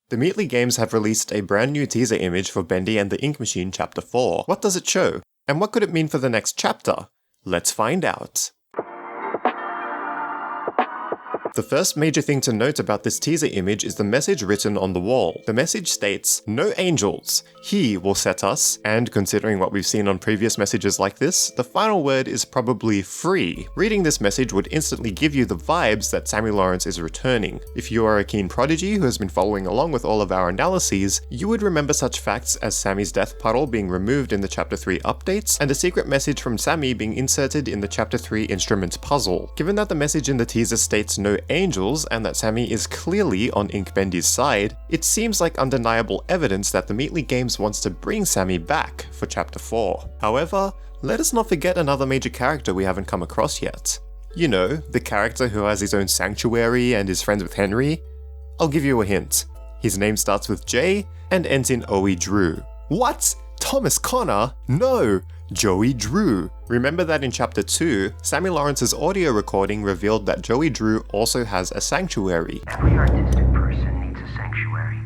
TheMeatly Games have released a brand new teaser image for Bendy and the Ink Machine Chapter 4. What does it show? And what could it mean for the next chapter? Let's find out. The first major thing to note about this teaser image is the message written on the wall. The message states, "No angels, he will set us," and considering what we've seen on previous messages like this, the final word is probably free. Reading this message would instantly give you the vibes that Sammy Lawrence is returning. If you are a keen prodigy who has been following along with all of our analyses, you would remember such facts as Sammy's death puddle being removed in the Chapter 3 updates, and a secret message from Sammy being inserted in the Chapter 3 instruments puzzle. Given that the message in the teaser states no angels, and that Sammy is clearly on Ink Bendy's side, it seems like undeniable evidence that TheMeatly Games wants to bring Sammy back for Chapter 4. However, let us not forget another major character we haven't come across yet. You know, the character who has his own sanctuary and is friends with Henry? I'll give you a hint. His name starts with J and ends in Oe Drew. What? Thomas Connor? No! Joey Drew. Remember that in Chapter 2, Sammy Lawrence's audio recording revealed that Joey Drew also has a sanctuary. Every artistic person needs a sanctuary.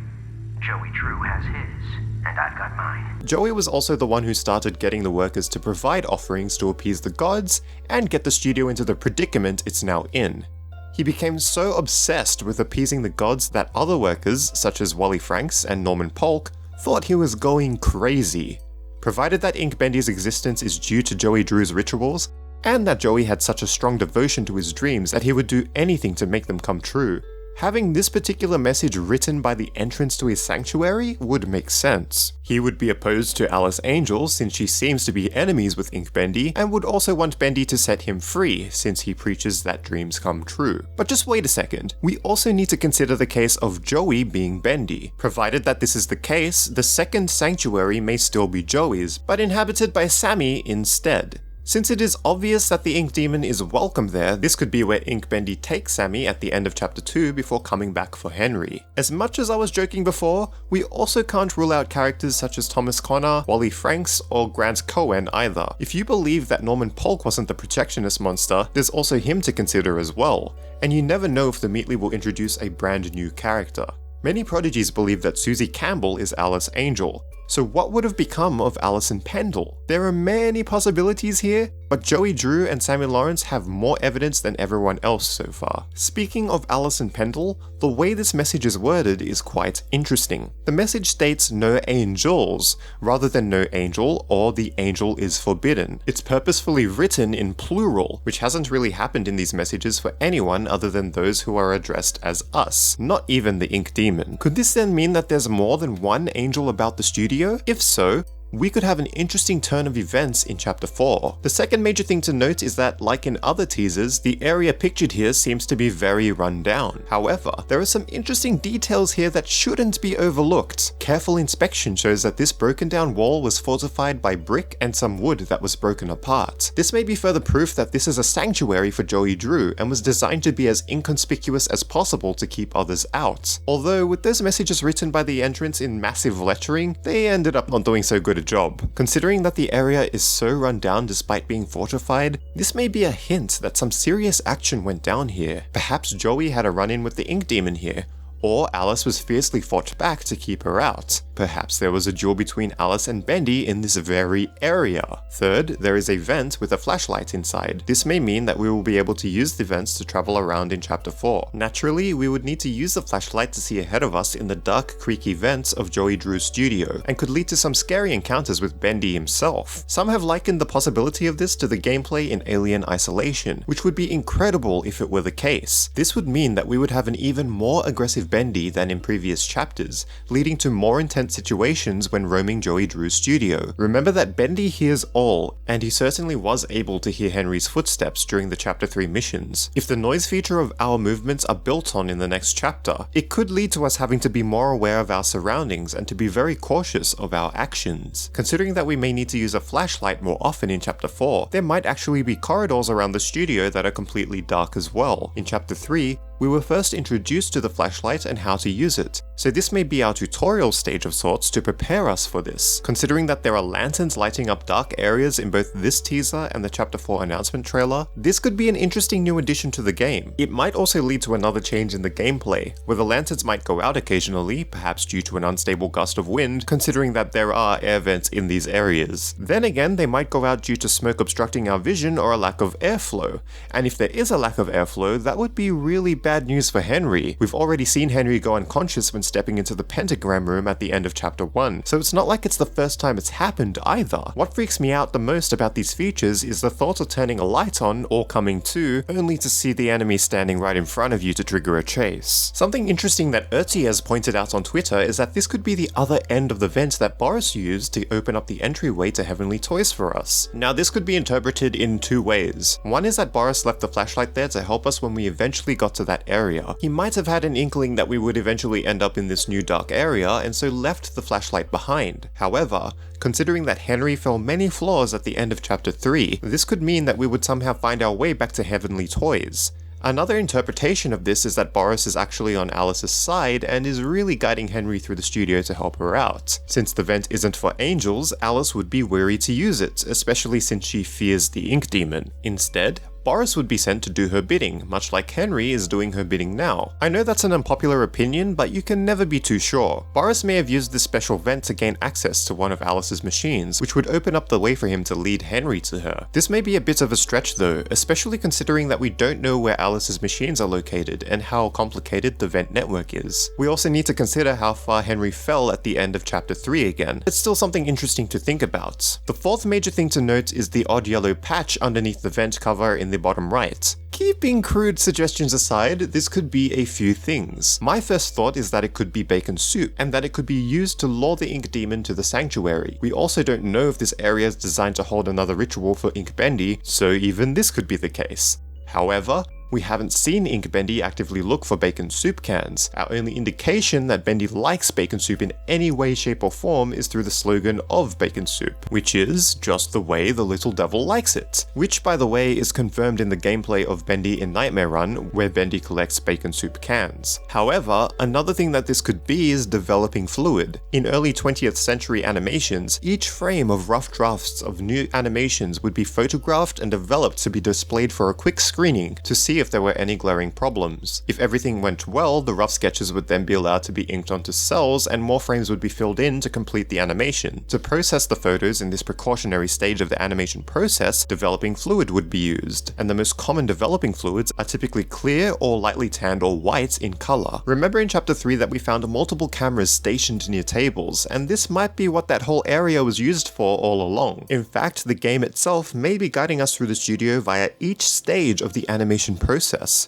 Joey Drew has his, and I've got mine. Joey was also the one who started getting the workers to provide offerings to appease the gods and get the studio into the predicament it's now in. He became so obsessed with appeasing the gods that other workers, such as Wally Franks and Norman Polk, thought he was going crazy. Provided that Ink Bendy's existence is due to Joey Drew's rituals, and that Joey had such a strong devotion to his dreams that he would do anything to make them come true, having this particular message written by the entrance to his sanctuary would make sense. He would be opposed to Alice Angel since she seems to be enemies with Ink Bendy, and would also want Bendy to set him free since he preaches that dreams come true. But just wait a second, we also need to consider the case of Joey being Bendy. Provided that this is the case, the second sanctuary may still be Joey's, but inhabited by Sammy instead. Since it is obvious that the Ink Demon is welcome there, this could be where Ink Bendy takes Sammy at the end of Chapter 2 before coming back for Henry. As much as I was joking before, we also can't rule out characters such as Thomas Connor, Wally Franks, or Grant Cohen either. If you believe that Norman Polk wasn't the projectionist monster, there's also him to consider as well, and you never know if TheMeatly will introduce a brand new character. Many prodigies believe that Susie Campbell is Alice Angel, so what would have become of Alison Pendle? There are many possibilities here, but Joey Drew and Sammy Lawrence have more evidence than everyone else so far. Speaking of Alison Pendle, the way this message is worded is quite interesting. The message states no angels, rather than no angel or the angel is forbidden. It's purposefully written in plural, which hasn't really happened in these messages for anyone other than those who are addressed as us, not even the Ink Demon. Could this then mean that there's more than one angel about the studio? If so, we could have an interesting turn of events in Chapter 4. The second major thing to note is that, like in other teasers, the area pictured here seems to be very run down. However, there are some interesting details here that shouldn't be overlooked. Careful inspection shows that this broken down wall was fortified by brick and some wood that was broken apart. This may be further proof that this is a sanctuary for Joey Drew and was designed to be as inconspicuous as possible to keep others out. Although, with those messages written by the entrance in massive lettering, they ended up not doing so good a job. Considering that the area is so run down despite being fortified, this may be a hint that some serious action went down here. Perhaps Joey had a run-in with the Ink Demon here, or Alice was fiercely fought back to keep her out. Perhaps there was a duel between Alice and Bendy in this very area. Third, there is a vent with a flashlight inside. This may mean that we will be able to use the vents to travel around in Chapter 4. Naturally, we would need to use the flashlight to see ahead of us in the dark, creaky vents of Joey Drew's studio, and could lead to some scary encounters with Bendy himself. Some have likened the possibility of this to the gameplay in Alien Isolation, which would be incredible if it were the case. This would mean that we would have an even more aggressive Bendy than in previous chapters, leading to more intense situations when roaming Joey Drew's studio. Remember that Bendy hears all, and he certainly was able to hear Henry's footsteps during the Chapter 3 missions. If the noise feature of our movements are built on in the next chapter, it could lead to us having to be more aware of our surroundings and to be very cautious of our actions. Considering that we may need to use a flashlight more often in Chapter 4, there might actually be corridors around the studio that are completely dark as well. In Chapter 3, we were first introduced to the flashlight and how to use it, so this may be our tutorial stage of sorts to prepare us for this. Considering that there are lanterns lighting up dark areas in both this teaser and the Chapter 4 announcement trailer, this could be an interesting new addition to the game. It might also lead to another change in the gameplay, where the lanterns might go out occasionally, perhaps due to an unstable gust of wind, considering that there are air vents in these areas. Then again, they might go out due to smoke obstructing our vision or a lack of airflow, and if there is a lack of airflow, that would be really bad news for Henry. We've already seen Henry go unconscious when stepping into the pentagram room at the end of Chapter 1, so it's not like it's the first time it's happened either. What freaks me out the most about these features is the thought of turning a light on or coming to, only to see the enemy standing right in front of you to trigger a chase. Something interesting that Erti has pointed out on Twitter is that this could be the other end of the vent that Boris used to open up the entryway to Heavenly Toys for us. Now this could be interpreted in two ways. One is that Boris left the flashlight there to help us when we eventually got to that area. He might have had an inkling that we would eventually end up in this new dark area and so left the flashlight behind. However, considering that Henry fell many floors at the end of Chapter 3, this could mean that we would somehow find our way back to Heavenly Toys. Another interpretation of this is that Boris is actually on Alice's side and is really guiding Henry through the studio to help her out. Since the vent isn't for angels, Alice would be wary to use it, especially since she fears the ink demon. Instead, Boris would be sent to do her bidding, much like Henry is doing her bidding now. I know that's an unpopular opinion, but you can never be too sure. Boris may have used this special vent to gain access to one of Alice's machines, which would open up the way for him to lead Henry to her. This may be a bit of a stretch though, especially considering that we don't know where Alice's machines are located and how complicated the vent network is. We also need to consider how far Henry fell at the end of Chapter 3 again. It's still something interesting to think about. The fourth major thing to note is the odd yellow patch underneath the vent cover in the bottom right. Keeping crude suggestions aside, this could be a few things. My first thought is that it could be bacon soup, and that it could be used to lure the ink demon to the sanctuary. We also don't know if this area is designed to hold another ritual for Ink Bendy, so even this could be the case. However, we haven't seen Ink Bendy actively look for bacon soup cans. Our only indication that Bendy likes bacon soup in any way, shape or form is through the slogan of bacon soup, which is just the way the little devil likes it. Which, by the way, is confirmed in the gameplay of Bendy in Nightmare Run, where Bendy collects bacon soup cans. However, another thing that this could be is developing fluid. In early 20th century animations, each frame of rough drafts of new animations would be photographed and developed to be displayed for a quick screening to see if there were any glaring problems. If everything went well, the rough sketches would then be allowed to be inked onto cells and more frames would be filled in to complete the animation. To process the photos in this precautionary stage of the animation process, developing fluid would be used, and the most common developing fluids are typically clear or lightly tanned or white in color. Remember in Chapter 3 that we found multiple cameras stationed near tables, and this might be what that whole area was used for all along. In fact, the game itself may be guiding us through the studio via each stage of the animation process.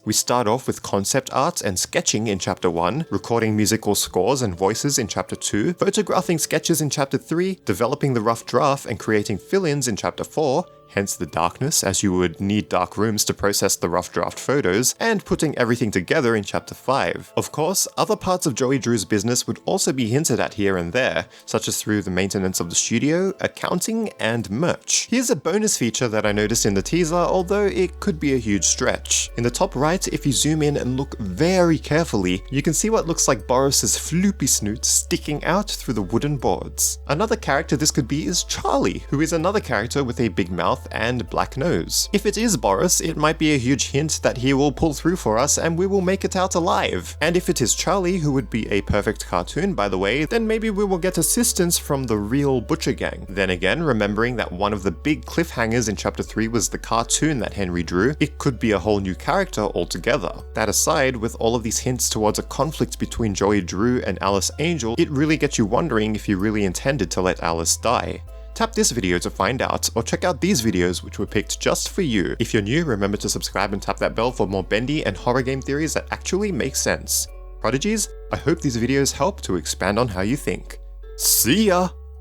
We start off with concept art and sketching in Chapter 1, recording musical scores and voices in Chapter 2, photographing sketches in Chapter 3, developing the rough draft and creating fill-ins in Chapter 4, hence the darkness, as you would need dark rooms to process the rough draft photos, and putting everything together in Chapter 5. Of course, other parts of Joey Drew's business would also be hinted at here and there, such as through the maintenance of the studio, accounting, and merch. Here's a bonus feature that I noticed in the teaser, although it could be a huge stretch. In the top right, if you zoom in and look very carefully, you can see what looks like Boris's floopy snoot sticking out through the wooden boards. Another character this could be is Charlie, who is another character with a big mouth and black nose. If it is Boris, it might be a huge hint that he will pull through for us and we will make it out alive. And if it is Charlie, who would be a perfect cartoon by the way, then maybe we will get assistance from the real Butcher Gang. Then again, remembering that one of the big cliffhangers in Chapter 3 was the cartoon that Henry drew, it could be a whole new character altogether. That aside, with all of these hints towards a conflict between Joey Drew and Alice Angel, it really gets you wondering if he really intended to let Alice die. Tap this video to find out, or check out these videos which were picked just for you. If you're new, remember to subscribe and tap that bell for more bendy and horror game theories that actually make sense. Prodigies, I hope these videos help to expand on how you think. See ya!